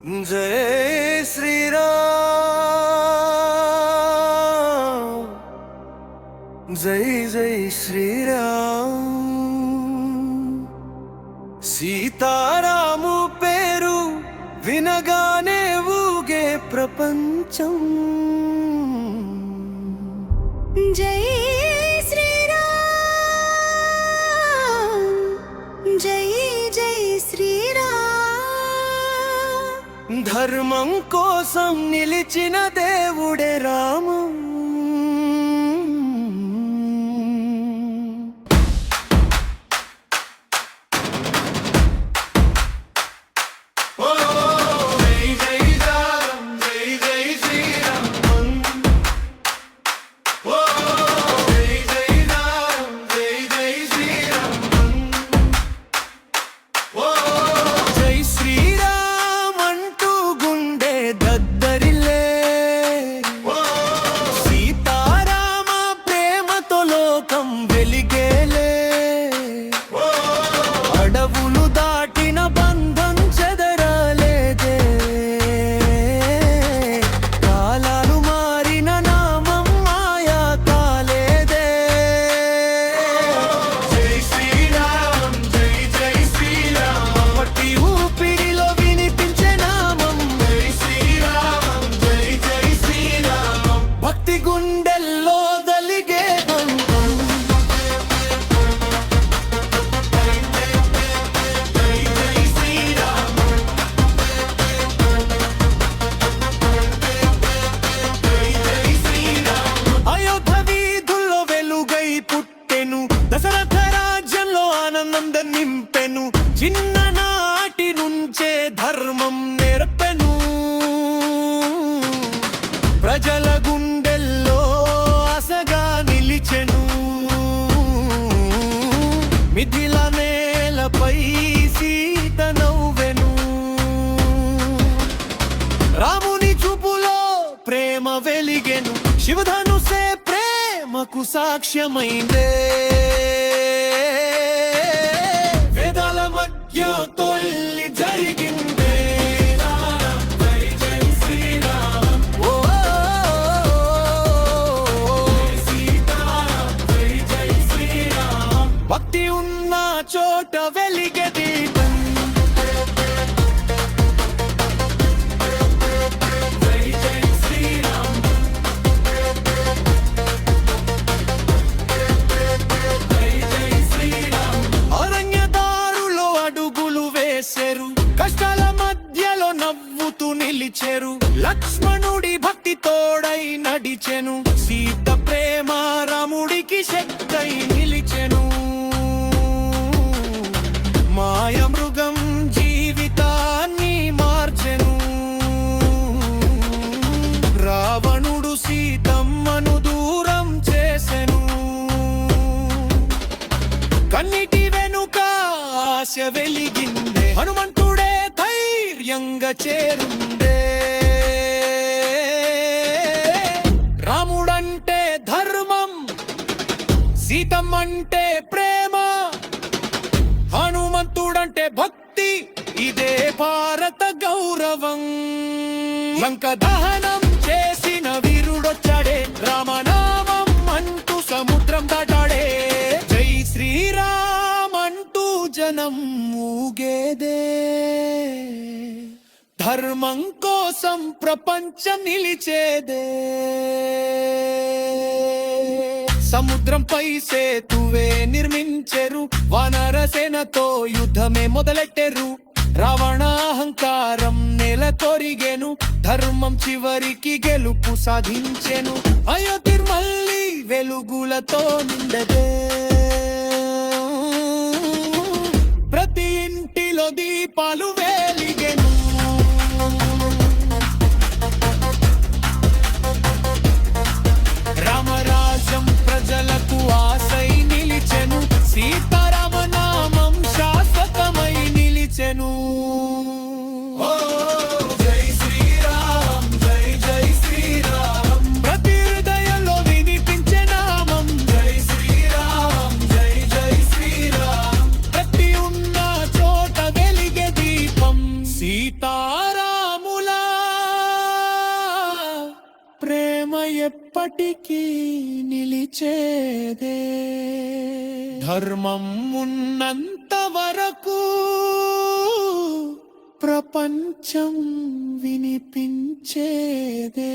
जय श्री राम जय जय श्री राम సీతారాము పేరు వినగానే ఊగే ప్రపంచం జై శ్రీరామ్ జై జై శ్రీరామ్ ధర్మం కోసం నిలిచిన దేవుడే రాము అడవులు దాటిన బంధం చెదరాలేదే కాలాలు మారిన నామం మాయా కాలేదే జై శ్రీరామ్ జై జై శ్రీరామ్ మట్టి ఊపిరిలో వినిపించే నామం జై శ్రీరామ్ జై జై శ్రీరామ్ భక్తి గుండెల్లో దలిగే దశరథ రాజ్యంలో ఆనందం నింపెను చిన్ననాటి నుంచే ధర్మం నేర్పెను ప్రజల గుండెల్లో ఆశగా నిలిచెను మిథిల నేలపై సీత నవ్వెను రాముని చూపులో ప్రేమ వెలిగెను శివధనుసే ప్రేమకు సాక్ష్యమైందే వేదాల మధ్య తొల్లి జరిగిందే జై జై శ్రీరామ్ ఓ సీతారాం జై జై శ్రీరామ్ భక్తి ఉన్న చోట వెలిగే దీపం కష్టాల మధ్యలో నవ్వుతూ నిలిచెరు లక్ష్మణుడి భక్తి తోడై నడిచెను సీత ప్రేమ రాముడికి శక్తై నిలిచెను మాయ మృగం జీవితాన్ని మార్చెను రావణుడు సీతమ్మను దూరం చేసెను కన్నిటి వెనుక ఆశ వెలిగిందే హనుమంతుడే ధైర్యంగా చేరుందే రాముడంటే ధర్మం సీతమ్మంటే ప్రేమ హనుమంతుడంటే భక్తి ఇదే భారత గౌరవం లంక దహనం చేసిన వీరుడొచ్చాడే రామనామం అంటూ సముద్రం దాటాడే జై శ్రీరామ్ అంటూ జనం ఊగేదే ధర్మం కోసం ప్రపంచం నిలిచేదే సముద్రంపై సేతువే నిర్మించెరు వానరసేనతో యుద్ధమే మొదలెట్టెరు రావణ అహంకారం నెల కొరిగెను ధర్మం చివరికి గెలుపు సాధించెను అయోధ్య మళ్ళీ వెలుగులతో నిండదే ప్రతి ఇంటిలో దీపాలు వెలిగెను రామరాజ్యం ప్రజలకు ఆశై నిలిచెను సీతారామ నామం శాశ్వతమై నిలిచెను జై శ్రీరామ్ జై జై శ్రీరామ్ ప్రతి హృదయంలో వినిపించే నామం జై శ్రీరామ్ జై జై శ్రీరామ్ ప్రతి ఉన్న చోట వెలిగే దీపం ఎప్పటికీ నిలిచేదే ధర్మం ఉన్నంత వరకు ప్రపంచం వినిపించేదే